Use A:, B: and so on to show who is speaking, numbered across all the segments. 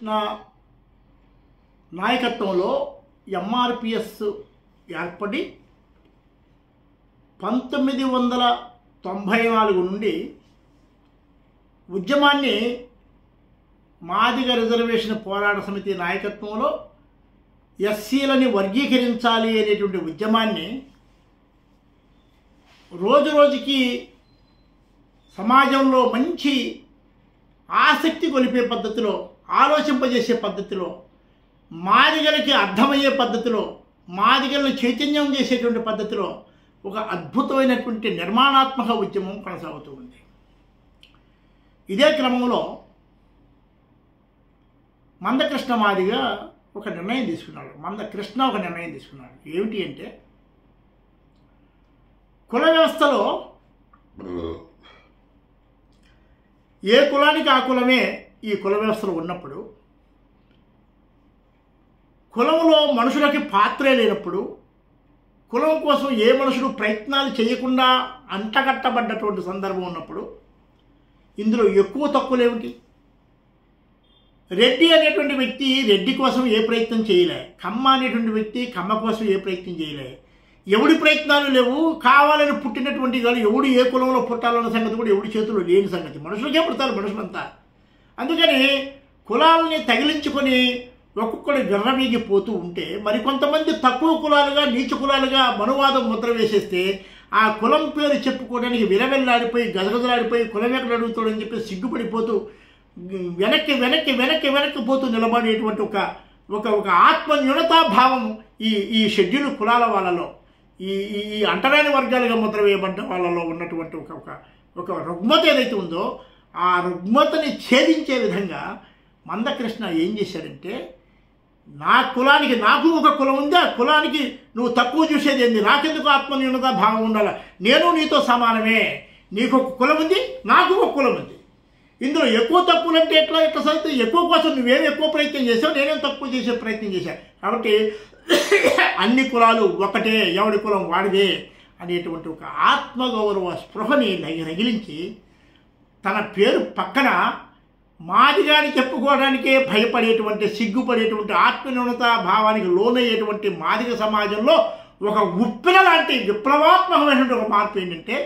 A: నా నాయకత్వంలో ఎంఆర్పిఎస్ ఏర్పడి 1994 నుండి ఉద్యమాన్ని మాదిగ రిజర్వేషన్ పోరాట సమితి నాయకత్వంలో ఎస్సీలని వర్గీకరించాలి అనేటువంటి ఉద్యమాన్ని రోజు రోజుకి సమాజంలో మంచి ఆసక్తి కొలిపే పద్ధతిలో, ఆలోచింపజేసే పద్ధతిలో, మాదిగలకి అర్థమయ్యే పద్ధతిలో, మాదిగలను చైతన్యం చేసేటువంటి పద్ధతిలో ఒక అద్భుతమైనటువంటి నిర్మాణాత్మక ఉద్యమం కొనసాగుతూ ఉంది. ఇదే క్రమంలో మందకృష్ణ మాదిగ ఒక నిర్ణయం తీసుకున్నాడు. మందకృష్ణ ఒక నిర్ణయం తీసుకున్నాడు. ఏమిటి అంటే, కుల వ్యవస్థలో ఏ కులానికి ఆ కులమే ఈ కుల వ్యవస్థలో ఉన్నప్పుడు, కులంలో మనుషులకి పాత్రే లేనప్పుడు, కులం కోసం ఏ మనుషులు ప్రయత్నాలు చేయకుండా అంటగట్టబడ్డటువంటి సందర్భం ఉన్నప్పుడు ఇందులో ఎక్కువ తక్కువలు ఏమిటి? రెడ్డి అనేటువంటి వ్యక్తి రెడ్డి కోసం ఏ ప్రయత్నం చేయలే, కమ్మ అనేటువంటి వ్యక్తి కమ్మ కోసం ఏ ప్రయత్నం చేయలే, ఎవడి ప్రయత్నాలు లేవు. కావాలని పుట్టినటువంటి వాళ్ళు ఎవడు ఏ కులంలో పుట్టాలన్న సంగతి కూడా ఎవడి చేతుల్లో లేని సంగతి. మనుషులకే పుడతారు మనుషులంతా. అందుకని కులాలని తగిలించుకొని ఒక్కొక్కడు విర్రవీగిపోతూ ఉంటే మరికొంతమంది తక్కువ కులాలుగా, నీచ కులాలుగా మనువాదం ముద్ర వేసేస్తే ఆ కులం పేరు చెప్పుకోవడానికి విలవెల్లాడిపోయి గజగజలాడిపోయి కులం ఎక్కడ అడుగుతాడని చెప్పి సిగ్గుపడిపోతూ వెనక్కి వెనక్కి వెనక్కి వెనక్కి పోతూ నిలబడేటువంటి ఒక ఆత్మన్యూనతా భావం ఈ షెడ్యూల్ కులాల వాళ్ళలో, ఈ అంటరాని వర్గాలుగా ముద్ర వేయబడ్డ వాళ్ళలో ఉన్నటువంటి ఒక రుగ్మత ఏదైతే ఉందో ఆ రుగ్మతని ఛేదించే విధంగా మందకృష్ణ ఏం చేశాడంటే, నా కులానికి నాకు ఒక కులం ఉంది, ఆ కులానికి నువ్వు తక్కువ చూసేది ఏంది, నాకెందుకు ఆత్మన్యూనతా భావం ఉండాలి, నేను నీతో సమానమే, నీకు ఒక కులం ఉంది నాకు ఒక కులం ఉంది, ఇందులో ఎక్కువ తక్కువలు అంటే ఎట్లా సరిగ్గా ఎక్కువ కోసం నువ్వేం ఎక్కువ ప్రయత్నం చేసావు, నేనేం తక్కువ చేసే ప్రయత్నం చేశాను, కాబట్టి అన్ని కులాలు ఒకటే, ఎవడి కులం వాడిదే అనేటువంటి ఒక ఆత్మగౌరవ స్పృహని రగిలించి తన పేరు పక్కన మాదిగాని చెప్పుకోవడానికే భయపడేటువంటి, సిగ్గుపడేటువంటి, ఆత్మన్యూనతా భావానికి లోనయ్యేటువంటి మాదిగ సమాజంలో ఒక ఉప్పిన లాంటి విప్లవాత్మకమైనటువంటి ఒక మార్పు ఏంటంటే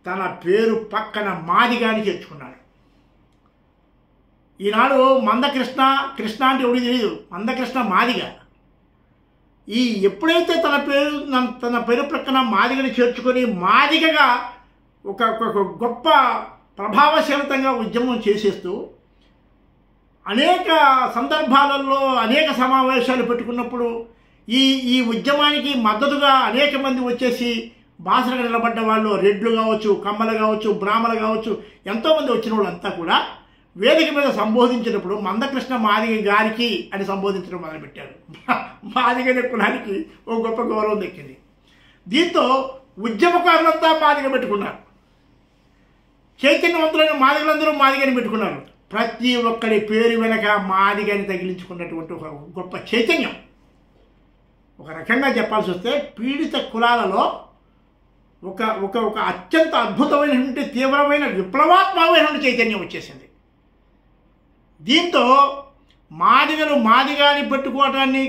A: తన పేరు పక్కన మాదిగాని చేర్చుకున్నాడు. ఈనాడు మందకృష్ణ అంటే ఎవరికి తెలియదు, మందకృష్ణ మాదిగ. ఎప్పుడైతే తన పేరు ప్రక్కన మాదిగని చేర్చుకొని మాదిగగా ఒక గొప్ప ప్రభావశీలతంగా ఉద్యమం చేసేస్తూ అనేక సందర్భాలలో అనేక సమావేశాలు పెట్టుకున్నప్పుడు ఈ ఉద్యమానికి మద్దతుగా అనేక మంది వచ్చేసి బాసరగా నిలబడ్డ వాళ్ళు, రెడ్లు కావచ్చు, కమ్మలు కావచ్చు, బ్రాహ్మలు కావచ్చు, ఎంతోమంది వచ్చిన వాళ్ళంతా కూడా వేదిక మీద సంబోధించినప్పుడు మందకృష్ణ మాదిగ గారికి అని సంబోధించడం మొదలుపెట్టారు. మాదిగ కులానికి ఒక గొప్ప గౌరవం దక్కింది. దీంతో ఉద్యమకారులంతా మాదిగ పెట్టుకున్నారు, చైతన్యవంతులైన మాదిగలందరూ మాదిగని పెట్టుకున్నారు. ప్రతి ఒక్కడి పేరు వెనక మాదిగని తగిలించుకున్నటువంటి ఒక గొప్ప చైతన్యం. ఒక రకంగా చెప్పాల్సి వస్తే పీడిత కులాలలో ఒక అత్యంత అద్భుతమైనటువంటి తీవ్రమైన విప్లవాత్మకమైనటువంటి చైతన్యం వచ్చేసింది. దీంతో మాదిగలు మాదిగాని పెట్టుకోవటాన్ని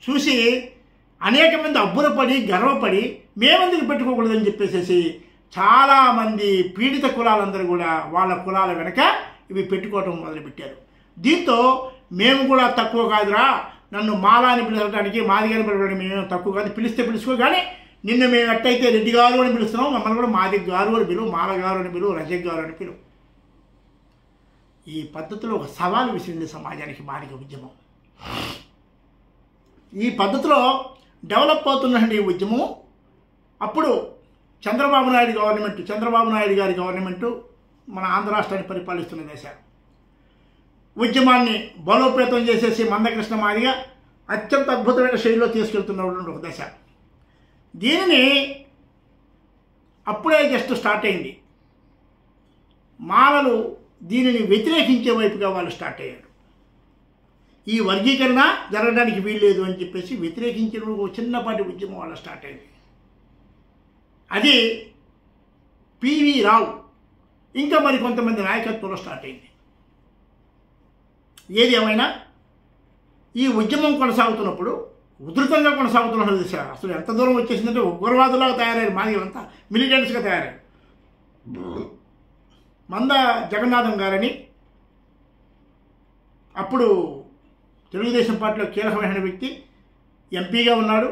A: చూసి అనేక మంది అబ్బురపడి గర్వపడి మేమెందుకు పెట్టుకోకూడదని చెప్పేసి చాలామంది పీడిత కులాలందరూ కూడా వాళ్ళ కులాల వెనక ఇవి పెట్టుకోవటం మొదలుపెట్టారు. దీంతో మేము కూడా తక్కువ కాదురా, నన్ను మాలా అని పిలవడానికి, మాదిగాని పిలవడానికి మేము తక్కువ కాదు, పిలిస్తే పిలుచుకో, కానీ నిన్ను మేము ఎట్టయితే రెడ్డి గారు అని పిలుస్తున్నాం, మమ్మల్ని కూడా మాదిగ గారు అని పిలువు, మాల గారు అని పిలువు, రజక్ గారు అని పిలువు. ఈ పద్ధతిలో ఒక సవాలు విసిరింది సమాజానికి మాదిగ ఉద్యమం. ఈ పద్ధతిలో డెవలప్ అవుతున్నటువంటి ఈ ఉద్యమం అప్పుడు చంద్రబాబు నాయుడు గారి గవర్నమెంటు మన ఆంధ్ర రాష్ట్రాన్ని పరిపాలిస్తున్న దశ. ఉద్యమాన్ని బలోపేతం చేసేసి మందకృష్ణ మాదిగ అత్యంత అద్భుతమైన శైలిలో తీసుకెళ్తున్నటువంటి ఒక దశ. దీనిని అప్పుడే జస్ట్ స్టార్ట్ అయింది. మాలలు దీనిని వ్యతిరేకించే వైపుగా వాళ్ళు స్టార్ట్ అయ్యారు. ఈ వర్గీకరణ జరగడానికి వీల్లేదు అని చెప్పేసి వ్యతిరేకించిన ఒక చిన్నపాటి ఉద్యమం వాళ్ళ స్టార్ట్ అయింది. అది పివి రావు ఇంకా మరి కొంతమంది నాయకత్వంలో స్టార్ట్ అయింది. ఏది ఏమైనా ఈ ఉద్యమం కొనసాగుతున్నప్పుడు ఉధృతంగా కొనసాగుతున్నది అసలు ఎంత దూరం వచ్చేసిందంటే ఉగ్రవాదులాగా తయారయ్యారు, మాదిగలంతా మిలిటెంట్స్గా తయారయ్యారు. మంద జగన్నాథం గారని అప్పుడు తెలుగుదేశం పార్టీలో కీలకమైన వ్యక్తి, ఎంపీగా ఉన్నాడు.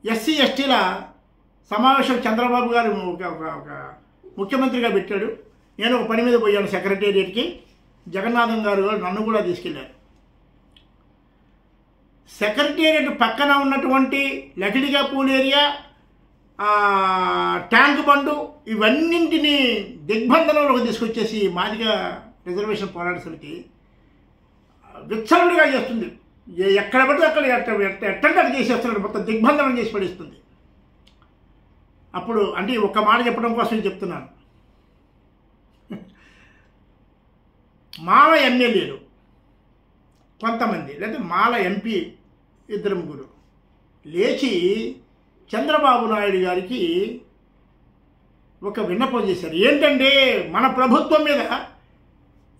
A: ఎస్సీ ఎస్టీల సమావేశం చంద్రబాబు గారు ఒక ముఖ్యమంత్రిగా పెట్టాడు. నేను ఒక పని మీద పోయాను సెక్రటేరియట్కి. జగన్నాథం గారు నన్ను కూడా తీసుకెళ్ళారు. సెక్రటేరియట్ పక్కన ఉన్నటువంటి లకిడిగా పూల్ ఏరియా, ట్యాంక్ బండు, ఇవన్నింటినీ దిగ్బంధనంలోకి తీసుకొచ్చేసి మాదిగ రిజర్వేషన్ పోరాట సమితి విచ్చలవిడిగా చేస్తుంది. ఎక్కడ పడితే అక్కడ ఎట్టంటే అది చేసేస్తున్నాడు, మొత్తం దిగ్బంధనం చేసి పడిస్తుంది. అప్పుడు అంటే ఒక్క మాట చెప్పడం కోసం చెప్తున్నాను. మాల ఎమ్మెల్యేలు కొంతమంది లేదా మాల ఎంపీ 2-3 లేచి చంద్రబాబు నాయుడు గారికి ఒక విన్నపం చేశారు. ఏంటంటే మన ప్రభుత్వం మీద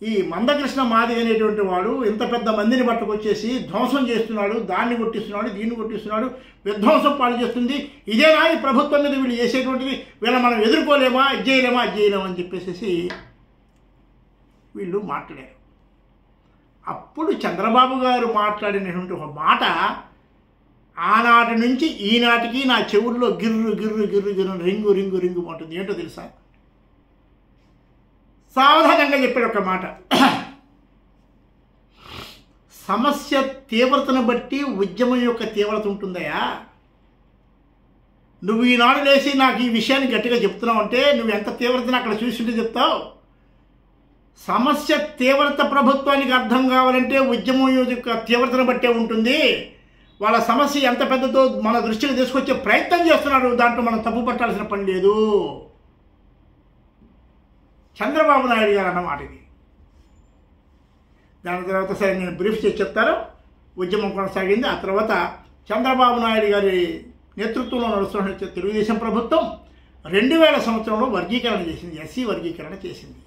A: ఈ మందకృష్ణ మాదిగ అనేటువంటి వాడు ఇంత పెద్ద మందిని పట్టుకొచ్చేసి ధ్వంసం చేస్తున్నాడు, దాన్ని కొట్టిస్తున్నాడు, దీన్ని కొట్టిస్తున్నాడు, విధ్వంసం పాలు చేస్తుంది. ఇదేనా ఈ ప్రభుత్వం మీద వీళ్ళు చేసేటువంటిది? వీళ్ళ మనం ఎదుర్కోలేమా, అది చేయలేమా అని చెప్పేసి వీళ్ళు మాట్లాడారు. అప్పుడు చంద్రబాబు గారు మాట్లాడినటువంటి ఒక మాట ఆనాటి నుంచి ఈనాటికి నా చెవుల్లో గిర్రు గిర్రు గిర్రు గిర్రు రింగు రింగు రింగు ఉంటుంది. ఏంటో తెలుసా? సావధానంగా చెప్పాడు ఒక మాట. సమస్య తీవ్రతను బట్టి ఉద్యమం యొక్క తీవ్రత ఉంటుందయా. నువ్వు ఈనాడు లేచి నాకు ఈ విషయాన్ని గట్టిగా చెప్తున్నావు అంటే నువ్వు ఎంత తీవ్రతను అక్కడ చూసింటే చెప్తావు. సమస్య తీవ్రత ప్రభుత్వానికి అర్థం కావాలంటే ఉద్యమం యొక్క తీవ్రతను బట్టే ఉంటుంది. వాళ్ళ సమస్య ఎంత పెద్దదో మన దృష్టికి తీసుకొచ్చే ప్రయత్నం చేస్తున్నారు, దాంట్లో మనం తప్పు పట్టాల్సిన పని లేదు. చంద్రబాబు నాయుడు గారు అన్నమాట ఇది. దాని తర్వాత సరే నేను బ్రీఫ్ చేసి చెప్తాను. ఉద్యమం కొనసాగింది. ఆ తర్వాత చంద్రబాబు నాయుడు గారి నేతృత్వంలో నడుస్తున్న తెలుగుదేశం ప్రభుత్వం 2000 సంవత్సరంలో వర్గీకరణ చేసింది, ఎస్సీ వర్గీకరణ చేసింది.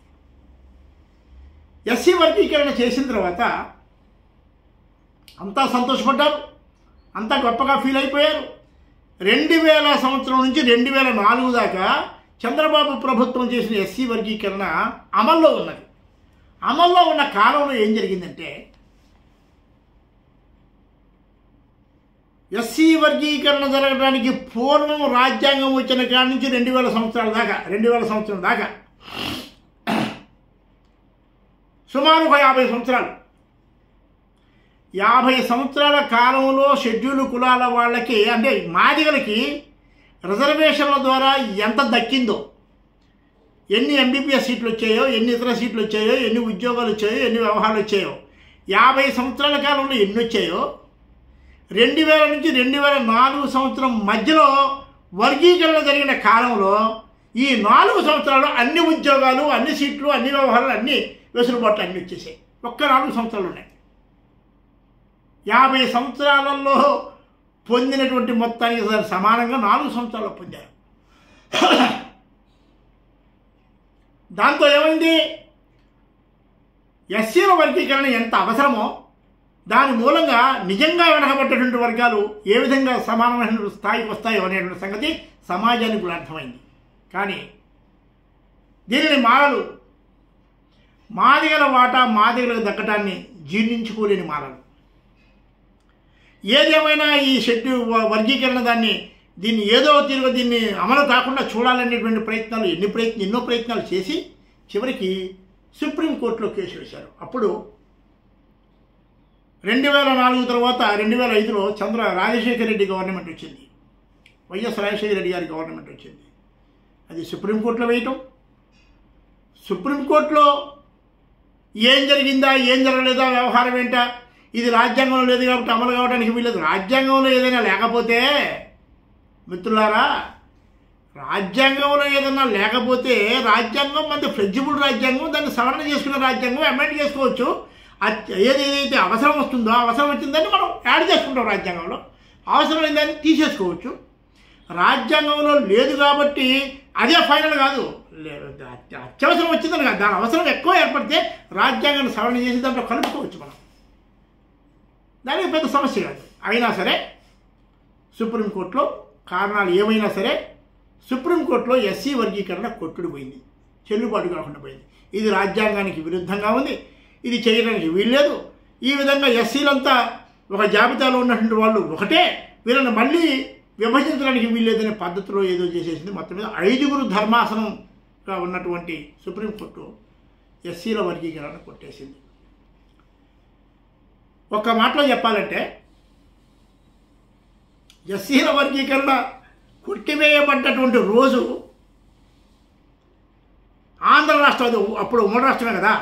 A: ఎస్సీ వర్గీకరణ చేసిన తర్వాత అంతా సంతోషపడ్డారు, అంతా గొప్పగా ఫీల్ అయిపోయారు. 2000 సంవత్సరం నుంచి 2004 దాకా చంద్రబాబు ప్రభుత్వం చేసిన ఎస్సీ వర్గీకరణ అమల్లో ఉన్నది. అమల్లో ఉన్న కాలంలో ఏం జరిగిందంటే ఎస్సీ వర్గీకరణ జరగడానికి పూర్వం రాజ్యాంగం వచ్చిన కాడి నుంచి 2000 సంవత్సరం దాకా సుమారు 50 సంవత్సరాలు 50 సంవత్సరాల కాలంలో షెడ్యూల్ కులాల వాళ్ళకి అంటే మాదిగలకి రిజర్వేషన్ల ద్వారా ఎంత దక్కిందో, ఎన్ని ఎంబీబీఎస్ సీట్లు వచ్చాయో, ఎన్ని ఇతర సీట్లు వచ్చాయో, ఎన్ని ఉద్యోగాలు వచ్చాయో, ఎన్ని వ్యవహారాలు వచ్చాయో, 50 సంవత్సరాల కాలంలో ఎన్ని వచ్చాయో 2000 నుంచి 2004 సంవత్సరం మధ్యలో వర్గీకరణ జరిగిన కాలంలో ఈ 4 సంవత్సరాలు అన్ని ఉద్యోగాలు, అన్ని సీట్లు, అన్ని వ్యవహారాలు, అన్ని వెసులుబాట్లు అన్నీ వచ్చేసాయి. ఒక్క 4 సంవత్సరాలు ఉన్నాయి. 50 సంవత్సరాలలో పొందినటువంటి మొత్తానికి సమానంగా 4 సంవత్సరాలు పొందారు. దాంతో ఏమైంది? ఎస్సీల వర్గీకరణ ఎంత అవసరమో దాని మూలంగా నిజంగా వెనకబడ్డటువంటి వర్గాలు ఏ విధంగా సమానమైన స్థాయికి వస్తాయో అనేటువంటి సంగతి సమాజానికి కూడా అర్థమైంది. కానీ దీనిని మాదిగల వాటా మాదిగలకు దక్కటాన్ని జీర్ణించుకోలేని మాలలు. ఏదేమైనా ఈ షెడ్యూల్ వర్గీకరణ దీన్ని ఏదో తీరుగా దీన్ని అమలు కాకుండా చూడాలనేటువంటి ప్రయత్నాలు ఎన్నో ప్రయత్నాలు చేసి చివరికి సుప్రీంకోర్టులో కేసు వేశారు. అప్పుడు 2004 తర్వాత 2005లో రాజశేఖర రెడ్డి గవర్నమెంట్ వచ్చింది, వైఎస్ రాజశేఖర రెడ్డి గారి గవర్నమెంట్ వచ్చింది. అది సుప్రీంకోర్టులో వేయటం, సుప్రీంకోర్టులో ఏం జరిగిందా ఏం జరగలేదా వ్యవహారం ఏంటా, ఇది రాజ్యాంగంలో లేదు కాబట్టి అమలు కావడానికి వీలేదు. రాజ్యాంగంలో ఏదైనా లేకపోతే మిత్రులారా, రాజ్యాంగంలో ఏదైనా లేకపోతే రాజ్యాంగం మంది ఫ్లెక్సిబుల్ రాజ్యాంగం, దాన్ని సవరణ చేసుకున్న రాజ్యాంగం అమెండ్ చేసుకోవచ్చు. ఏదైతే అవసరం వస్తుందో అవసరం వచ్చిందని మనం యాడ్ చేసుకుంటాం రాజ్యాంగంలో, అవసరం లేదని తీసేసుకోవచ్చు. రాజ్యాంగంలో లేదు కాబట్టి అదే ఫైనల్ కాదు, అత్యవసరం వచ్చిందని కాదు, దాని అవసరం ఎక్కువ ఏర్పడితే రాజ్యాంగాన్ని సవరణ చేసి దాంట్లో కలుపుకోవచ్చు మనం, దానికి పెద్ద సమస్య కాదు. అయినా సరే సుప్రీంకోర్టులో కారణాలు ఏమైనా సరే సుప్రీంకోర్టులో ఎస్సీ వర్గీకరణ కొట్టుడు పోయింది, చెల్లుబాటు కాకుండా పోయింది. ఇది రాజ్యాంగానికి విరుద్ధంగా ఉంది, ఇది చేయడానికి వీల్లేదు. ఈ విధంగా ఎస్సీలంతా ఒక జాబితాలో ఉన్నటువంటి వాళ్ళు ఒకటే, వీళ్ళని మళ్ళీ విభజించడానికి వీల్లేదనే పద్ధతిలో ఏదో చేసేసింది. మొత్తం మీద 5గురు ధర్మాసనంగా ఉన్నటువంటి సుప్రీంకోర్టు ఎస్సీల వర్గీకరణ కొట్టేసింది. ఒక్క మాటలో చెప్పాలంటే ఎస్సీల వర్గీకరణ కొట్టివేయబడ్డటువంటి రోజు ఆంధ్ర రాష్ట్రం, అప్పుడు ఉమ్మడి రాష్ట్రమే కదా,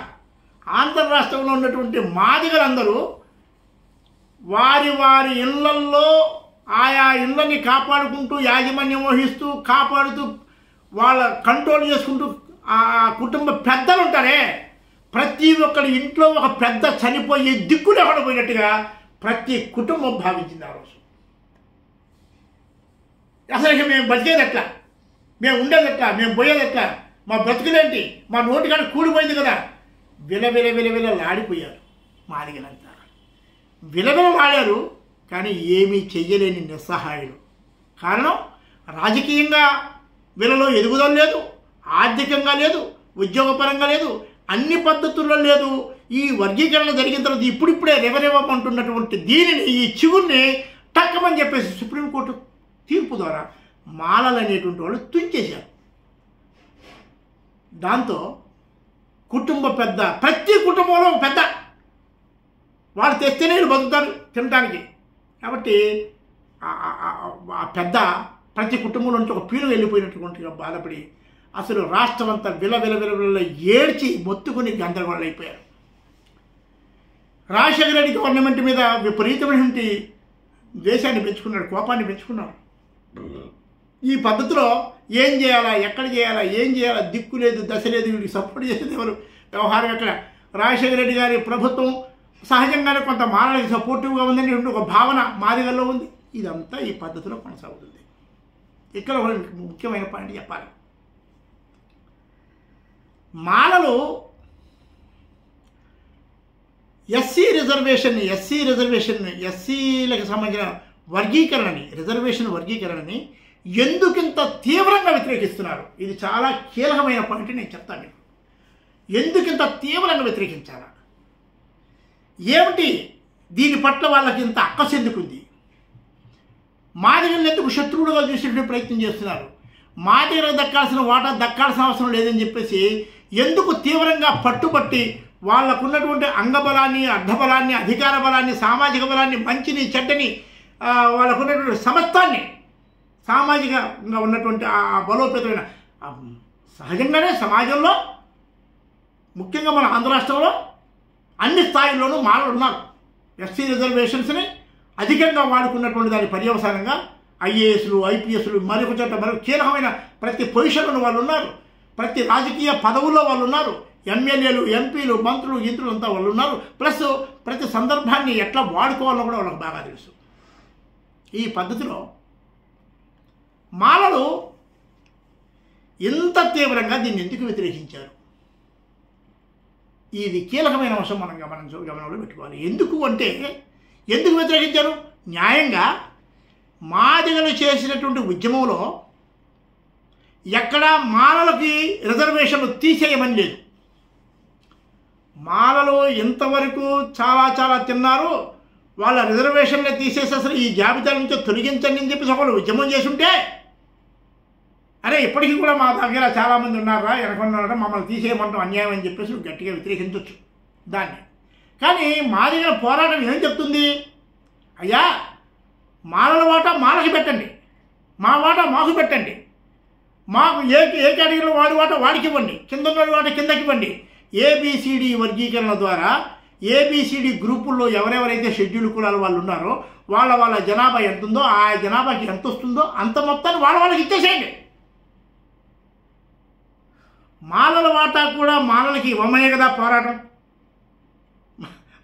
A: ఆంధ్ర రాష్ట్రంలో ఉన్నటువంటి మాదిగలందరూ వారి వారి ఇళ్లల్లో ఆయా ఇళ్ళని కాపాడుకుంటూ యాజమాన్యం వహిస్తూ కాపాడుతూ వాళ్ళ కంట్రోల్ చేసుకుంటూ ఆ కుటుంబ పెద్దలు ఉంటారే, ప్రతి ఒక్కరి ఇంట్లో ఒక పెద్ద చనిపోయే దిక్కు లేకుండా పోయినట్టుగా ప్రతి కుటుంబం భావించింది ఆ రోజు. అసలు ఇక మేము బతికేది ఎట్లా, మేము ఉండేది ఎట్లా, మేము పోయేది ఎట్లా, మా బ్రతుకులేంటి, మా నోటికాడ కూలిపోయింది కదా, విలవిలలాడిపోయారు మాదిగలంతా. విలవిలలాడారు కానీ ఏమీ చెయ్యలేని నిస్సహాయులు. కారణం రాజకీయంగా వీళ్ళలో ఎదుగుదల లేదు, ఆర్థికంగా లేదు, ఉద్యోగపరంగా లేదు, అన్ని పద్ధతుల్లో లేదు. ఈ వర్గీకరణ జరిగిన తర్వాత ఇప్పుడిప్పుడే రెవరెవ్వమంటున్నటువంటి దీనిని, ఈ చిగుర్ని టక్కమని చెప్పేసి సుప్రీంకోర్టు తీర్పు ద్వారా మాలలు అనేటువంటి వాళ్ళు తుంచేశారు. దాంతో కుటుంబ పెద్ద, ప్రతి కుటుంబంలో పెద్ద, వాళ్ళు తెస్తేనే బతుకుతారు తినడానికి. కాబట్టి ఆ పెద్ద ప్రతి కుటుంబంలో నుంచి ఒక పీను వెళ్ళిపోయినటువంటిగా బాధపడి అసలు రాష్ట్రం అంతా విల ఏడ్చి మొత్తుకుని గందరగోళం అయిపోయారు. రాజశేఖర రెడ్డి గవర్నమెంట్ మీద విపరీతమైనటువంటి ద్వేషాన్ని పెంచుకున్నాడు, కోపాన్ని పెంచుకున్నాడు. ఈ పద్ధతిలో ఏం చేయాలా, ఎక్కడ చేయాలా, ఏం చేయాలా, దిక్కు లేదు, దశ లేదు, వీడికి సపోర్ట్ చేసేది ఎవరు, వ్యవహారం ఎక్కడ. రాజశేఖర రెడ్డి గారి ప్రభుత్వం సహజంగానే కొంత మానవులకు సపోర్టివ్గా ఉందని ఒక భావన మాదిగల్లో ఉంది. ఇదంతా ఈ పద్ధతిలో కొనసాగుతుంది. ఇక్కడ ఒక ముఖ్యమైన పాయింట్ చెప్పాలి. మాలలు ఎస్సీలకు సంబంధించిన వర్గీకరణని ఎందుకింత తీవ్రంగా వ్యతిరేకిస్తున్నారు, ఇది చాలా కీలకమైన పాయింట్. నేను చెప్తాను మీకు ఎందుకింత తీవ్రంగా వ్యతిరేకించాలా, ఏమిటి దీని పట్ల వాళ్ళకి ఇంత అక్కసు ఎందుకుంది, మాదిగలను ఎందుకు శత్రువులుగా చూసేటువంటి ప్రయత్నం చేస్తున్నారు, మాదిగలకు దక్కాల్సిన వాటా దక్కాల్సిన అవసరం లేదని చెప్పేసి ఎందుకు తీవ్రంగా పట్టుబట్టి వాళ్ళకున్నటువంటి అంగబలాన్ని, అర్ధబలాన్ని, అధికార బలాన్ని, సామాజిక బలాన్ని, మంచిని చెడ్డని, వాళ్ళకున్నటువంటి సమస్తాన్ని, సామాజికంగా ఉన్నటువంటి ఆ బలోపేతమైన సహజంగానే సమాజంలో ముఖ్యంగా మన ఆంధ్ర రాష్ట్రంలో అన్ని స్థాయిల్లోనూ మాలలు ఉన్నారు. ఎస్సీ రిజర్వేషన్స్ని అధికంగా వాడుకున్నటువంటి దాని పర్యవసానంగా ఐఏఎస్లు, ఐపీఎస్లు, మరొక చోట మరొక కీలకమైన ప్రతి పొజిషన్లో వాళ్ళు ఉన్నారు, ప్రతి రాజకీయ పదవుల్లో వాళ్ళు ఉన్నారు, ఎమ్మెల్యేలు, ఎంపీలు, మంత్రులు, గింత్రులు అంతా వాళ్ళు ఉన్నారు. ప్లస్ ప్రతి సందర్భాన్ని ఎట్లా వాడుకోవాలో కూడా వాళ్ళకి బాగా తెలుసు. ఈ పద్ధతిలో మాలలు ఇంత తీవ్రంగా దీన్ని ఎందుకు వ్యతిరేకించారు, ఇది కీలకమైన అంశం మనం గమనంలో పెట్టుకోవాలి. ఎందుకు వ్యతిరేకించారు? న్యాయంగా మాదిగలు చేసినటువంటి ఉద్యమంలో ఎక్కడా మాలలకి రిజర్వేషన్లు తీసేయమని లేదు. మాలలు ఇంతవరకు చాలా తిన్నారు, వాళ్ళ రిజర్వేషన్లు తీసేసి అసలు ఈ జాబితా నుంచి తొలగించండి అని చెప్పేసి ఒకళ్ళు ఉద్యమం చేసి ఉంటే, అరే ఇప్పటికీ కూడా మా దగ్గర చాలామంది ఉన్నారా, వెనకొన్నారా, మమ్మల్ని తీసేయమంటాం అన్యాయం అని చెప్పేసి గట్టిగా వ్యతిరేకించవచ్చు దాన్ని. కానీ మాదిగల పోరాటం ఏం చెప్తుంది, అయ్యా మాలల వాటా మాలకి పెట్టండి, మా వాటా మాకు పెట్టండి, మాకు ఏ కేటగిరీలో వాడి వాటా వాడికి ఇవ్వండి, కింద వాటా కిందకి ఇవ్వండి. ఏబిసిడి వర్గీకరణ ద్వారా ఏబిసిడి గ్రూపుల్లో ఎవరెవరైతే షెడ్యూల్ కులాల వాళ్ళు ఉన్నారో వాళ్ళ జనాభా ఎంత ఉందో ఆ జనాభాకి ఎంత వస్తుందో అంత మొత్తాన్ని వాళ్ళకి ఇచ్చేసేయండి. మాలల వాటా కూడా మాలలకి ఇవ్వమనే కదా పోరాటం.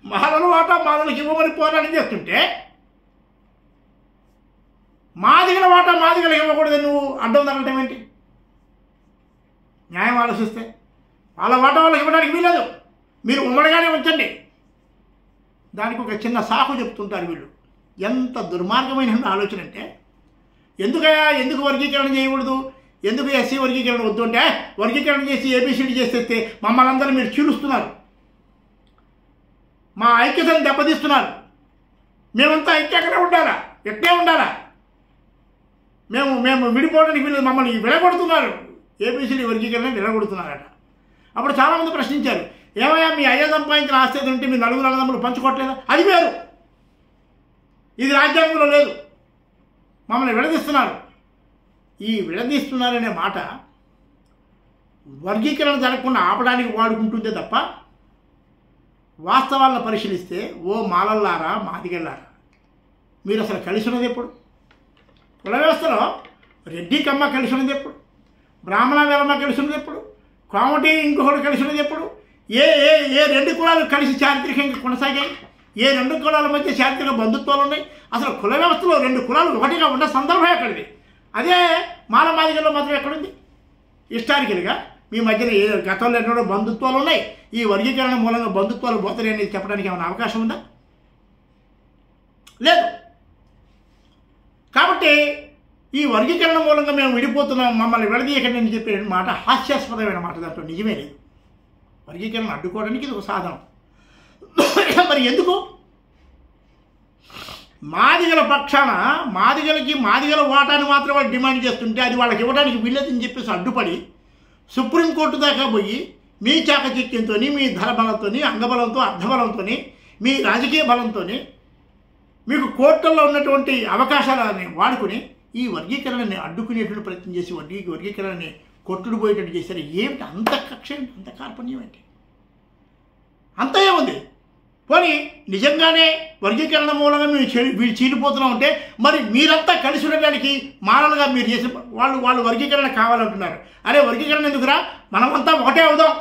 A: మాలల వాటా మాలలకి ఇవ్వమని పోరాటం చేస్తుంటే మాదిగల వాటా మాదిగలు ఇవ్వకూడదు నువ్వు అడ్డం తగలటం ఏంటి? న్యాయం ఆలోచిస్తే వాళ్ళ వాటా వాళ్ళకి ఇవ్వడానికి వీలేదు. మీరు ఉమ్మడిగానే ఉంచండి. దానికి ఒక చిన్న సాకు చెప్తుంటారు వీళ్ళు. ఎంత దుర్మార్గమైన ఆలోచన అంటే, ఎందుకు వర్గీకరణ చేయకూడదు, ఎందుకు ఎస్సీ వర్గీకరణ వద్దు అంటే, వర్గీకరణ చేసి ఏబిసిడి చేసేస్తే మమ్మల్ని అందరూ మీరు చీలుస్తున్నారు, మా ఐక్యతను దెబ్బతీస్తున్నారు, మేమంతా ఐక్యంగానే ఉండాలా, ఎట్టే ఉండాలా, మేము విడిపోవడానికి వీళ్ళు మమ్మల్ని విడగొడుతున్నారు, ఏబిసిడి వర్గీకరణ విడగొడుతున్నారట. అప్పుడు చాలామంది ప్రశ్నించారు, ఏమయ్యా మీ అయ్య సంపాదించిన ఆస్తి ఉంటే మీ నలుగురు అన్నదమ్ములు పంచుకోవట్లేదా? అది వేరు, ఇది రాజ్యాంగంలో లేదు, మమ్మల్ని విడదీస్తున్నారు. ఈ విడదీస్తున్నారనే మాట వర్గీకరణ జరగకుండా ఆపడానికి వాడుకుంటుందే తప్ప, వాస్తవాలను పరిశీలిస్తే ఓ మాలల్లారా మాదిగల్లారా, మీరు అసలు కలిసి ఉన్నది ఎప్పుడు? కుల వ్యవస్థలో రెడ్డి కమ్మ కలిసి ఉన్నది ఎప్పుడు? బ్రాహ్మణ వెలమ కలిసి ఉన్నది ఎప్పుడు? కోమటి ఇంకొకటి కలిసి ఉన్నది ఎప్పుడు? ఏ ఏ ఏ రెండు కులాలు కలిసి చారిత్రకంగా కొనసాగాయి? ఏ రెండు కులాల మధ్య చారిత్రక బంధుత్వాలు ఉన్నాయి? అసలు కుల వ్యవస్థలో రెండు కులాలు ఒకటిగా ఉన్న సందర్భం ఎక్కడిది? అదే మాల మాదిగల్లో మాత్రం ఎక్కడుంది? హిస్టారికల్గా మీ మధ్యన ఏ గతంలో ఎన్నో బంధుత్వాలు ఉన్నాయి, ఈ వర్గీకరణ మూలంగా బంధుత్వాలు పోతాయి అనేది చెప్పడానికి ఏమైనా అవకాశం ఉందా? లేదు. కాబట్టి ఈ వర్గీకరణ మూలంగా మేము విడిపోతున్నాం, మమ్మల్ని విడదీయకండి అని చెప్పే మాట హాస్యాస్పదమైన మాట, దాంట్లో నిజమే లేదు. వర్గీకరణ అడ్డుకోవడానికి ఇది ఒక సాధనం. మరి ఎందుకు మాదిగల పక్షాన మాదిగల వాటాను మాత్రం వాళ్ళు డిమాండ్ చేస్తుంటే అది వాళ్ళకి ఇవ్వడానికి వీల్లేదని చెప్పేసి అడ్డుపడి సుప్రీంకోర్టు దాకా పోయి మీ చాకచక్యంతో, మీ ధనబలంతో, అంగబలంతో, అర్థబలంతో, మీ రాజకీయ బలంతో మీకు కోర్టుల్లో ఉన్నటువంటి అవకాశాలని వాడుకుని ఈ వర్గీకరణని అడ్డుకునేటువంటి ప్రయత్నం చేసి వర్గీకరణని కొట్టుడు పోయేటట్టు చేశారు. ఏమిటి అంత కక్ష, అంత కార్పణ్యం ఏంటి? అంత ఏముంది? పోనీ నిజంగానే వర్గీకరణ మూలంగా వీళ్ళు చీలిపోతున్నాం అంటే మరి మీరంతా కలిసి ఉండడానికి మానలుగా మీరు చేసే వాళ్ళు వర్గీకరణ కావాలంటున్నారు. అరే వర్గీకరణ ఎందుకురా, మనమంతా ఒకటే అవుదాం,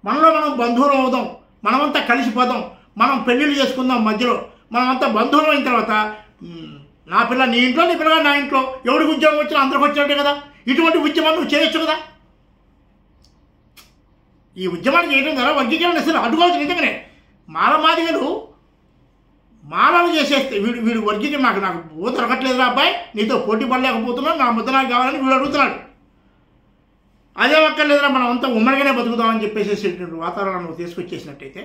A: మనలో మనం బంధువులు అవుదాం, మనమంతా కలిసిపోదాం, మనం పెళ్ళిళ్ళు చేసుకుందాం, మధ్యలో మనమంతా బంధువులు అయిన తర్వాత నా పిల్ల నీ ఇంట్లో, నీ పిల్లగా నా ఇంట్లో, ఎవరికి ఉద్యోగం వచ్చినా అందరికి వచ్చినట్టే కదా. ఇటువంటి ఉద్యమాన్ని నువ్వు చేయొచ్చు కదా. ఈ ఉద్యమాన్ని చేయడం ద్వారా వర్గీకరణ అసలు అడ్డుకోవచ్చు. నిజంగానే మాదిగలు మాలలు చేసేస్తే వీడు వర్గీకరణ నాకు ఓ దొరకట్లేదురా అబ్బాయి, నీతో పోటీ పడలేకపోతున్నాను, నా ముద్ద నాకు కావాలని వీడు అడుగుతున్నాడు. అదే ఒక్కర్లేదురా, మనం అంతా ఉమ్మడిగానే బతుకుదామని చెప్పేసేటువంటి వాతావరణం నువ్వు తీసుకొచ్చేసినట్టయితే,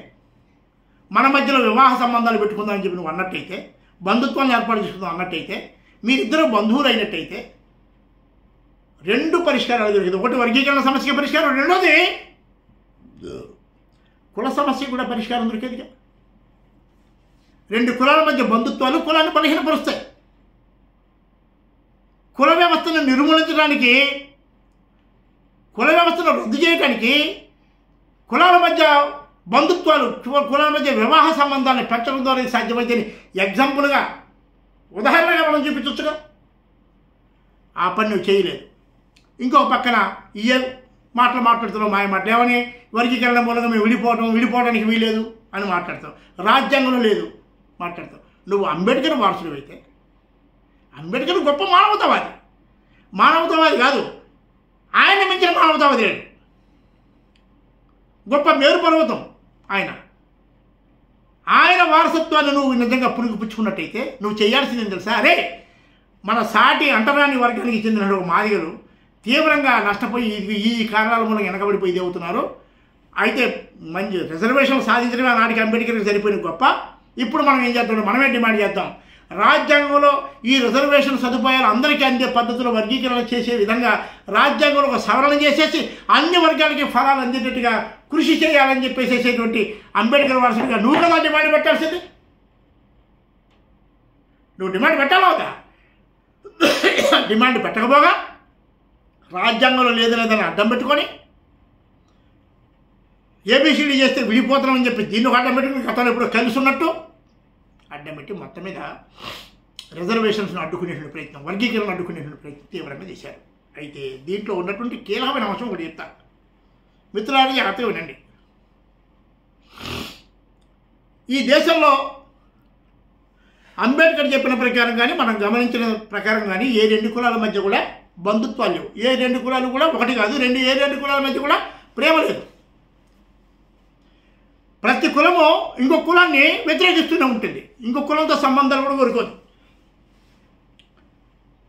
A: మన మధ్యలో వివాహ సంబంధాలు పెట్టుకుందామని చెప్పి నువ్వు అన్నట్టయితే, బంధుత్వాన్ని ఏర్పాటు చేసుకుందాం అన్నట్టయితే, మీరిద్దరూ బంధువులు అయినట్టయితే రెండు పరిష్కారాలు దొరికింది. ఒకటి వర్గీకరణ సమస్యకి పరిష్కారం, రెండోది కుల సమస్య కూడా పరిష్కారం దొరికేదిగా. రెండు కులాల మధ్య బంధుత్వాలు కులాన్ని బలహీనపరుస్తాయి. కుల వ్యవస్థను నిర్మూలించడానికి, కుల వ్యవస్థను రద్దు చేయడానికి, కులాల మధ్య బంధుత్వాలు, కులాల మధ్య వివాహ సంబంధాలను పెంచడం ద్వారా సాధ్యమైతే ఎగ్జాంపుల్గా ఉదాహరణగా మనం చూపించవచ్చుగా. ఆ పని నువ్వు చేయలేదు. ఇంకొక పక్కన ఏ మాట్లాడుతున్నావు, మాయ మాటలు, ఏమని వర్గీకరణ మూలంగా మేము విడిపోవడానికి వీలేదు అని మాట్లాడతావు. రాజ్యాంగంలో లేదు మాట్లాడతావు. నువ్వు అంబేద్కర్ వారసుడు అయితే, అంబేద్కర్ గొప్ప మానవతావాది కాదు, ఆయన మించిన మానవతావాది లేడు, గొప్ప మేరు పర్వతం ఆయన వారసత్వాన్ని నువ్వు నిజంగా పుచ్చుకున్నట్టయితే నువ్వు చేయాల్సింది ఏం తెలుసా? అరే మన సాటి అంటరాని వర్గానికి చెందిన మాదిగలు తీవ్రంగా నష్టపోయి ఈ కారణాల మూలంగా వెనకబడిపోయి అవుతున్నారు. అయితే మంచి రిజర్వేషన్ సాధించడమే నాటికి అంబేద్కర్కి సరిపోయిన గొప్ప. ఇప్పుడు మనం ఏం చేద్దాం, మనమే డిమాండ్ చేద్దాం, రాజ్యాంగంలో ఈ రిజర్వేషన్ సదుపాయాలు అందరికీ అందే పద్ధతిలో వర్గీకరణ చేసే విధంగా రాజ్యాంగంలో ఒక సవరణ చేసేసి అన్ని వర్గాలకి ఫలాలు అందేటట్టుగా కృషి చేయాలని చెప్పేసేటువంటి అంబేద్కర్ వారసుడిగా నువ్వు కదా డిమాండ్ పెట్టాల్సింది. నువ్వు డిమాండ్ పెట్టాలవుతా, డిమాండ్ పెట్టకపోగా రాజ్యాంగంలో లేదని అడ్డం పెట్టుకొని ఏబిసిడి చేస్తే విడిపోతున్నామని చెప్పి దీన్ని ఒక అడ్డం పెట్టుకుని గతంలో ఎప్పుడు కలిసి ఉన్నట్టు అడ్డం పెట్టి మొత్తం మీద రిజర్వేషన్స్ను అడ్డుకునేటువంటి ప్రయత్నం, వర్గీకరణ అడ్డుకునేటువంటి ప్రయత్నం తీవ్రంగా చేశారు. అయితే దీంట్లో ఉన్నటువంటి కీలకమైన అంశం ఒకటి చెప్తాను మిత్రులారా, జాగ్రత్తగా వినండి. ఈ దేశంలో అంబేద్కర్ చెప్పిన ప్రకారం కానీ మనం గమనించిన ప్రకారం కానీ ఏ రెండు కులాల మధ్య కూడా బంధుత్వాలు లేవు. ఏ రెండు కులాలు కూడా ఒకటి కాదు, ఏ రెండు కులాల మధ్య కూడా ప్రేమ లేదు. ప్రతి కులము ఇంకొక కులాన్ని వ్యతిరేకిస్తూనే ఉంటుంది, ఇంకొక కులంతో సంబంధాలు కూడా కోరుకోదు.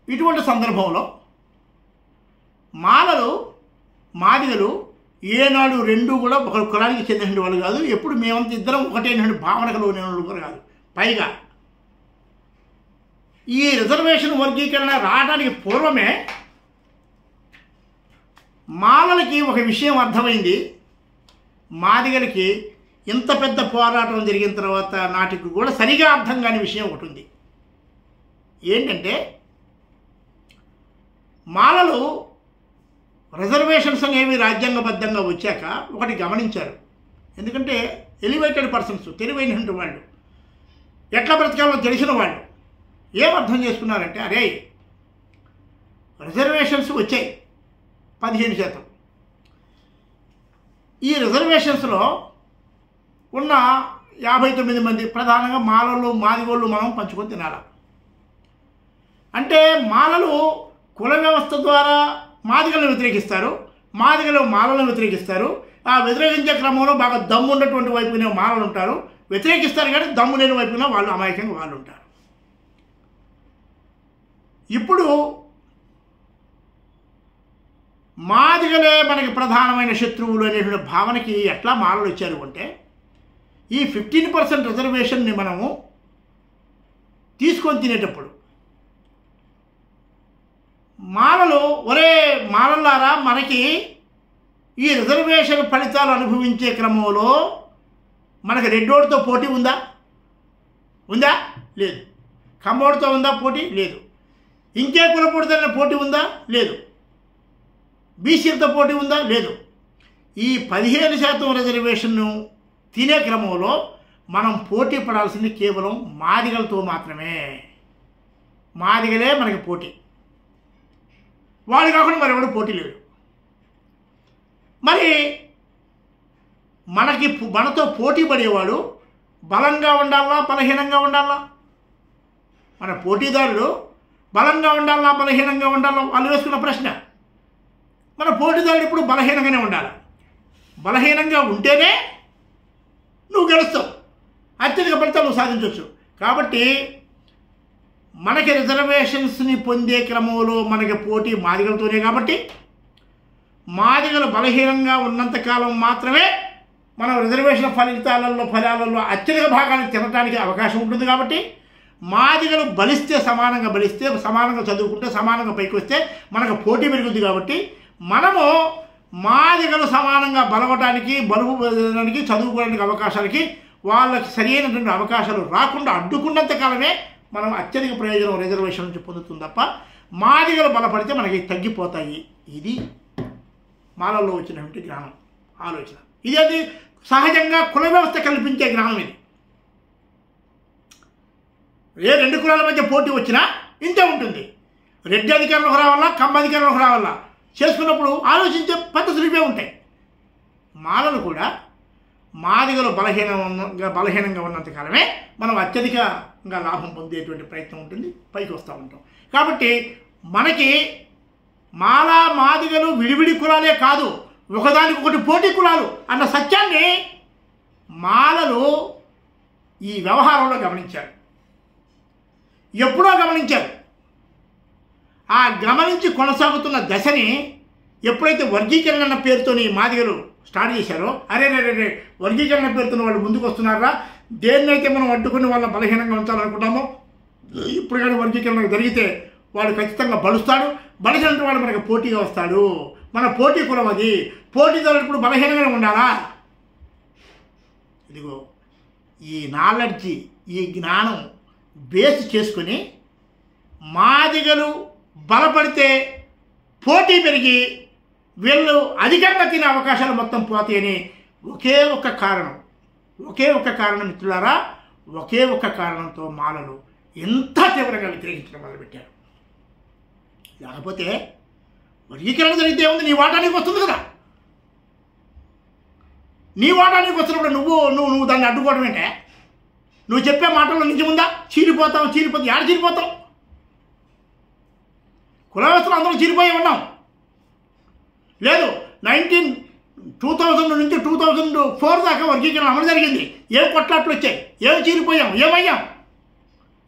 A: ఇటువంటి సందర్భంలో మాలలు మాదిగలు ఏనాడు రెండు కూడా ఒక కులానికి చెందిన వాళ్ళు కాదు. ఎప్పుడు మేమంతా ఇద్దరం ఒకటైన భావనకు వాళ్ళు కూడా కాదు. పైగా ఈ రిజర్వేషన్ వర్గీకరణ రావడానికి పూర్వమే మాలలకి ఒక విషయం అర్థమైంది. మాదిగలకి ఇంత పెద్ద పోరాటం జరిగిన తర్వాత నాటికి కూడా సరిగా అర్థం కాని విషయం ఒకటి ఉంది. ఏంటంటే మాలలు రిజర్వేషన్స్ అనేవి రాజ్యాంగబద్ధంగా వచ్చాక ఒకటి గమనించారు. ఎందుకంటే ఎలివేటెడ్ పర్సన్స్, తెలివైన వాళ్ళు, ఎట్లా బ్రతకాలో తెలిసిన వాళ్ళు ఏమర్థం చేసుకున్నారంటే, అరే రిజర్వేషన్స్ వచ్చాయి 15%. ఈ రిజర్వేషన్స్లో ఉన్న 59 మంది ప్రధానంగా మాలలు మాదిగోళ్ళు మనం పంచుకొని తినాలి. అంటే మాలలు కుల వ్యవస్థ ద్వారా మాదిగలను వ్యతిరేకిస్తారు, మాదిగలు మాలలను వ్యతిరేకిస్తారు. ఆ వ్యతిరేకించే క్రమంలో బాగా దమ్ము ఉన్నటువంటి వైపునే మాలలు ఉంటారు, వ్యతిరేకిస్తారు. కానీ దమ్ము లేని వైపున వాళ్ళు అమాయకంగా వాళ్ళు ఉంటారు. ఇప్పుడు మాదిగలే మనకి ప్రధానమైన శత్రువులు అనేటువంటి భావనకి ఎట్లా మాలలు వచ్చారు అంటే, ఈ 15% రిజర్వేషన్ని మనము తీసుకొని తినేటప్పుడు మాలలు, ఒరే మాలలారా, మనకి ఈ రిజర్వేషన్ ఫలితాలు అనుభవించే క్రమంలో మనకి రెడ్డోడితో పోటీ ఉందా? లేదు. కమ్మోడితో ఉందా పోటీ? లేదు. ఇంకే కులపొడితో పోటీ ఉందా? లేదు. బీసీలతో పోటీ ఉందా? లేదు. ఈ 15% రిజర్వేషన్ను తినే క్రమంలో మనం పోటీ పడాల్సింది కేవలం మాదిగలతో మాత్రమే. మాదిగలే మనకి పోటీ, వాళ్ళు కాకుండా మరి ఎవరు పోటీ లేడు. మరి మనతో పోటీ పడేవాడు బలంగా ఉండాలా బలహీనంగా ఉండాలా? మన పోటీదారులు బలంగా ఉండాలా బలహీనంగా ఉండాలా వాళ్ళు వేసుకున్న ప్రశ్న. మన పోటీదారుడు ఇప్పుడు బలహీనంగానే ఉండాలి. బలహీనంగా ఉంటేనే నువ్వు గెలుస్తావు, అత్యధిక ఫలితాలు నువ్వు సాధించవచ్చు. కాబట్టి మనకి రిజర్వేషన్స్ని పొందే క్రమంలో మనకి పోటీ మాదిగలతోనే. కాబట్టి మాదిగలు బలహీనంగా ఉన్నంతకాలం మాత్రమే మనం రిజర్వేషన్ ఫలాలలో అత్యధిక భాగాన్ని తినడానికి అవకాశం ఉంటుంది. కాబట్టి మాదిగలు బలిస్తే సమానంగా చదువుకుంటే సమానంగా పైకి వస్తే మనకు పోటీ పెరుగుద్ది. కాబట్టి మనము మాదిగలు సమానంగా బలపడడానికి చదువుకోవడానికి అవకాశాలకి వాళ్ళకి సరైనటువంటి అవకాశాలు రాకుండా అడ్డుకున్నంత కాలమే మనం అత్యధిక ప్రయోజనం రిజర్వేషన్ నుంచి పొందుతుంది తప్ప మాదిగలు బలపడితే మనకి తగ్గిపోతాయి. ఇది మాలల్లో వచ్చినటువంటి జ్ఞానం, ఆలోచన. ఇది అది సహజంగా కుల వ్యవస్థ కల్పించే జ్ఞానం. ఇది ఏ రెండు కులాల మధ్య పోటీ వచ్చినా ఇంతే ఉంటుంది. రెడ్డి అధికారంలోకి రావాలా, కమ్మ అధికారంలోకి రావాలా చేసుకున్నప్పుడు ఆలోచించే పద్ధతులు ఇవే ఉంటాయి. మాలలు కూడా మాదిగలు బలహీనంగా ఉన్నంతకాలమే మనం అత్యధికంగా లాభం పొందేటువంటి ప్రయత్నం ఉంటుంది, పైకి వస్తూ ఉంటాం. కాబట్టి మనకి మాదిగలు విడివిడి కులాలే కాదు, ఒకదానికొకటి పోటీ కులాలు అన్న సత్యాన్ని మాలలు ఈ వ్యవహారంలో గమనించారు. ఎప్పుడో గమనించారు. ఆ గమనించి కొనసాగుతున్న దశని ఎప్పుడైతే వర్గీకరణ అన్న పేరుతోని మాదిగలు స్టార్ట్ చేశారో, అరే వర్గీకరణ పేరుతో వాళ్ళు ముందుకు వస్తున్నారా, దేన్నైతే మనం అడ్డుకుని వాళ్ళని బలహీనంగా ఉంచాలనుకుంటామో ఇప్పుడు కానీ వర్గీకరణ జరిగితే వాడు ఖచ్చితంగా బలుస్తాడు, బలహీనంటే వాడు మనకు పోటీగా వస్తాడు, మన పోటీ కులం అది, పోటీదారుడు ఇప్పుడు బలహీనంగానే ఉండాలా. ఇదిగో ఈ నాలెడ్జి, ఈ జ్ఞానం బేస్ చేసుకుని మాదిగలు బలపడితే పోటీ పెరిగి వీళ్ళు అధికంగా తినే అవకాశాలు మొత్తం పోతాయని ఒకే ఒక్క కారణం మిత్రులారా, ఒకే ఒక్క కారణంతో మాలలు ఎంత తీవ్రంగా వ్యతిరేకించడం మొదలుపెట్టారు. లేకపోతే వర్గీకరణ జరిగితే ఏముంది, నీ వాటానికి వస్తుంది కదా. నీ వాటానికి వచ్చినప్పుడు నువ్వు దాన్ని అడ్డుకోవడం ఏంటే? నువ్వు చెప్పే మాటల్లో నిజముందా? చీలిపోతావు, యాడ చీలిపోతావు? కుల వ్యవస్థలో అందరూ చీలిపోయి ఉన్నాం. లేదు 2000 నుంచి 2004 దాకా వర్గీకరణ అమలు జరిగింది. ఏం కొట్లాట్లు వచ్చాయి, ఏం చీలిపోయాం, ఏమయ్యాం,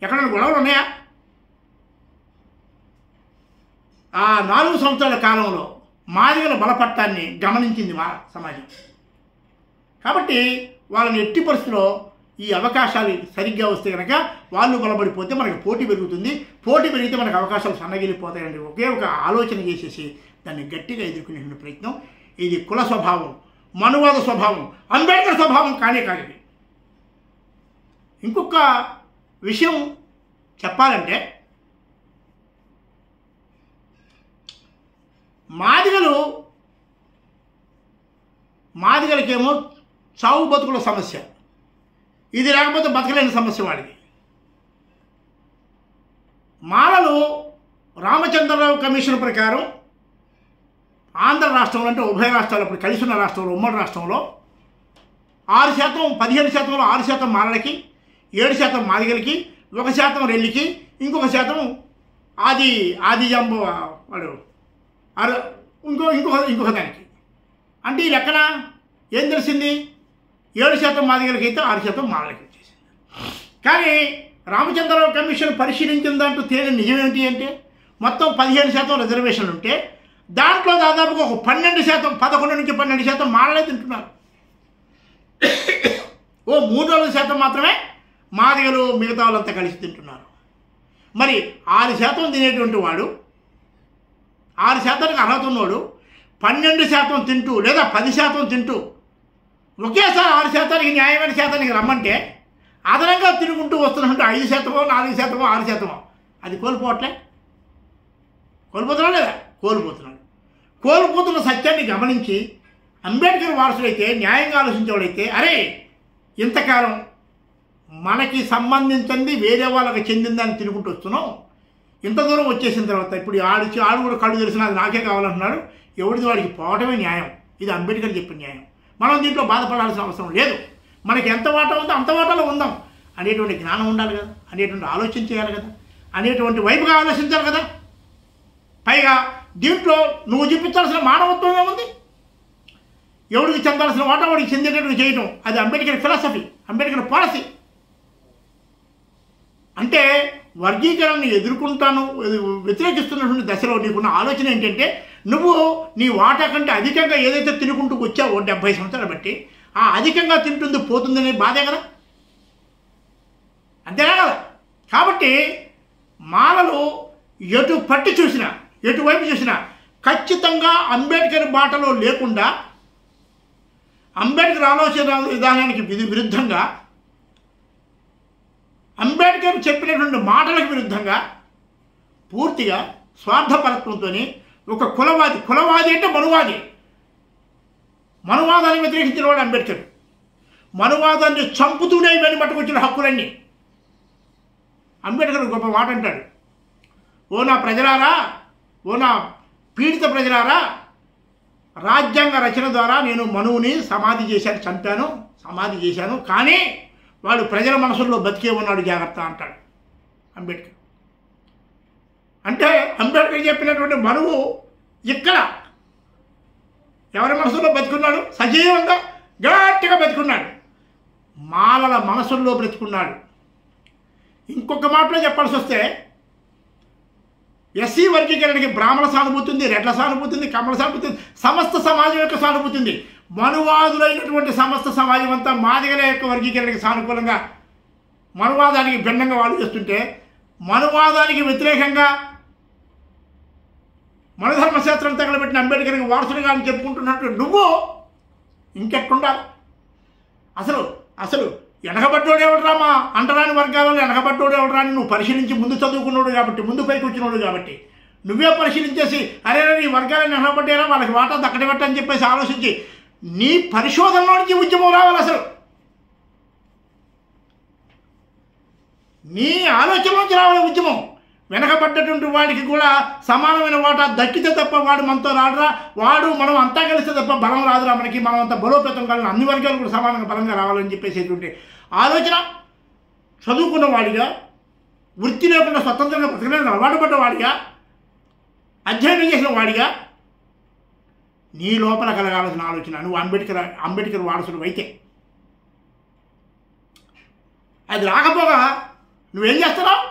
A: ఎక్కడైనా గొడవలు ఉన్నాయా? ఆ 4 సంవత్సరాల కాలంలో మాదిగల బలపట్టాన్ని గమనించింది మా సమాజం. కాబట్టి వాళ్ళని ఎట్టి పరిస్థితిలో ఈ అవకాశాలు సరిగ్గా వస్తే కనుక వాళ్ళు బలపడిపోతే మనకు పోటీ పెరుగుతుంది. పోటీ పెరిగితే మనకు అవకాశాలు సన్నగిలిపోతాయండి. ఒకే ఒక ఆలోచన చేసేసి దాన్ని గట్టిగా ఎదుర్కొనే ప్రయత్నం. ఇది కుల స్వభావం, మనువాద స్వభావం, అంబేద్కర్ స్వభావం కానే కాదు. ఇంకొక విషయం చెప్పాలంటే, మాదిగలకేమో చావు బతుకుల సమస్య, ఇది లేకపోతే బతకలేని సమస్య వాడిది. మాలలు రామచంద్రరావు కమిషన్ ప్రకారం ఆంధ్ర రాష్ట్రంలో, అంటే ఉభయ రాష్ట్రాలు అప్పుడు కలిసి ఉన్న రాష్ట్రంలో, ఉమ్మడి రాష్ట్రంలో 6%, 15%లో 6% మాలలకి, 7% మాదిగలకి, 1% రెల్లికి, ఇంకొక శాతం ఆది జంబ వాడు ఇంకొక దానికి. అంటే ఈ లెక్కన ఏం తెలిసింది? 7% మాదిగలకి అయితే 6% మాలలకి వచ్చేసింది. కానీ రామచంద్రరావు కమిషన్ పరిశీలించిన దాంట్లో తేలిన నిజం ఏంటి అంటే, మొత్తం 15% రిజర్వేషన్లు ఉంటే దాంట్లో దాదాపుగా ఒక 12%, 11 నుంచి 12% మాలలే తింటున్నారు. ఓ 3-4% మాత్రమే మాదిగలు, మిగతా వాళ్ళంతా కలిసి తింటున్నారు. మరి 6% తినేటువంటి వాడు, 6%కి అర్హత ఉన్నవాడు 12% తింటూ లేదా 10% తింటూ ఒకేసారి 6%కి న్యాయమైన శాతానికి రమ్మంటే అదనంగా తిరుగుంటూ వస్తున్నట్టు 5%, 4%, 6%, అది కోల్పోతున్నాడు లేదా? కోల్పోతున్న సత్యాన్ని గమనించి అంబేద్కర్ వారసుడైతే, న్యాయంగా ఆలోచించేవాడైతే, అరే ఇంతకాలం మనకి సంబంధించింది వేరే వాళ్ళకి చెందిందని తిరుగుంటూ వస్తున్నాం, ఇంత దూరం వచ్చేసిన తర్వాత ఇప్పుడు ఆడు కూడా కళ్ళు తెలిసిన అది నాకే కావాలంటున్నాడు, ఎవరిది వాడికి పోవటమే న్యాయం. ఇది అంబేద్కర్ చెప్పిన న్యాయం. మనం దీంట్లో బాధపడాల్సిన అవసరం లేదు. మనకి ఎంత వాటా ఉందో అంత వాటాలో ఉందాం అనేటువంటి జ్ఞానం ఉండాలి కదా, అనేటువంటి ఆలోచన చేయాలి కదా, అనేటువంటి వైపుగా ఆలోచించాలి కదా. పైగా దీంట్లో నువ్వు చూపించాల్సిన మానవత్వం ఏముంది? ఎవరికి చెందాల్సిన వాటా వాడికి చెందేటట్టు చేయడం, అది అంబేద్కర్ ఫిలాసఫీ, అంబేద్కర్ పాలసీ. అంటే వర్గీకరణని ఎదుర్కొంటాను వ్యతిరేకిస్తున్నటువంటి దశలో నీకున్న ఆలోచన ఏంటంటే, నువ్వు నీ వాటా కంటే అధికంగా ఏదైతే తినుకుంటూ వచ్చావో 70 సంవత్సరాలు బట్టి, ఆ అధికంగా తింటుంది పోతుందనే బాధే కదా, అంతేనా కదా? కాబట్టి మాలలు ఎటువైపు చూసినా ఖచ్చితంగా అంబేద్కర్ బాటలో లేకుండా, అంబేద్కర్ ఆలోచన విధానానికి విరుద్ధంగా, అంబేద్కర్ చెప్పినటువంటి మాటలకు విరుద్ధంగా పూర్తిగా స్వార్థపరత్వంతో ఒక కులవాది అంటే మనువాదాన్ని వ్యతిరేకించిన వాడు అంబేద్కర్. మనువాదాన్ని చంపుతూనే ఇవన్నీ పట్టుకొచ్చిన హక్కులన్నీ. అంబేద్కర్ గొప్ప మాట అంటాడు, ఓ నా ప్రజలారా, ఓ నా పీడిత ప్రజలారా, రాజ్యాంగ రచన ద్వారా నేను మనువుని సమాధి చేశాను, కానీ వాడు ప్రజల మనసుల్లో బతికే ఉన్నాడు, జాగ్రత్త అంటాడు అంబేద్కర్. అంటే అంబేద్కర్ చెప్పినటువంటి మనువు ఇక్కడ ఎవరి మనసుల్లో బతికున్నాడు? సజీవంగా గట్టిగా బతికున్నాడు, మాలల మనసుల్లో బ్రతికున్నాడు. ఇంకొక మాటలో చెప్పాల్సి వస్తే, ఎస్సీ వర్గీకరణకి బ్రాహ్మణ సానుభూతి ఉంది, రెడ్ల సానుభూతి ఉంది, కమ్మల సానుభూతి ఉంది, సమస్త సమాజం యొక్క సానుభూతి ఉంది. మనువాదులైనటువంటి సమస్త సమాజం అంతా మాదిగల యొక్క వర్గీకరణకి సానుకూలంగా, మనువాదానికి భిన్నంగా వాళ్ళు చేస్తుంటే, మనువాదానికి వ్యతిరేకంగా మనధర్మశాస్త్రం తగలబెట్టిన అంబేద్కర్కి వారసుడిగా అని చెప్పుకుంటున్నట్టు నువ్వు ఇంకెట్టుండాలి? అసలు వెనకబడ్డోడు ఎవడరా, మా అంటరాని వర్గాలలో వెనకబడ్డోడు ఎవడరా అని నువ్వు పరిశీలించి ముందు చదువుకున్నాడు కాబట్టి, ముందు పైకి వచ్చినోడు కాబట్టి నువ్వే పరిశీలించేసి, అరే ఈ వర్గాలను వెనకబడ్డారా, వాళ్ళకి వాటా దక్కడబెట్ట అని చెప్పేసి ఆలోచించి నీ పరిశోధనలో నుంచి ఉద్యమం రావాలి. అసలు నీ ఆలోచనలోంచి రావాలి ఉద్యమం. వెనకబడ్డటువంటి వాడికి కూడా సమానమైన వాటా దక్కితే తప్ప వాడు మనతో రాడురా, మనం అంతా కలిస్తే తప్ప బలం రాదురా మనకి, మనం అంతా బలోపేతం కావాలని, అన్ని వర్గాలు కూడా సమానంగా బలంగా రావాలని చెప్పేసేటువంటి ఆలోచన చదువుకున్న వాడిగా, వృత్తి లేకుండా స్వతంత్రంగా బతకడానికి అలవాటు పడ్డ వాడిగా, అధ్యయనం చేసిన వాడిగా నీ లోపల కలగాల్సిన ఆలోచన నువ్వు అంబేద్కర్ వారసుడు అయితే అది రాకపోగా నువ్వేం చేస్తున్నావు?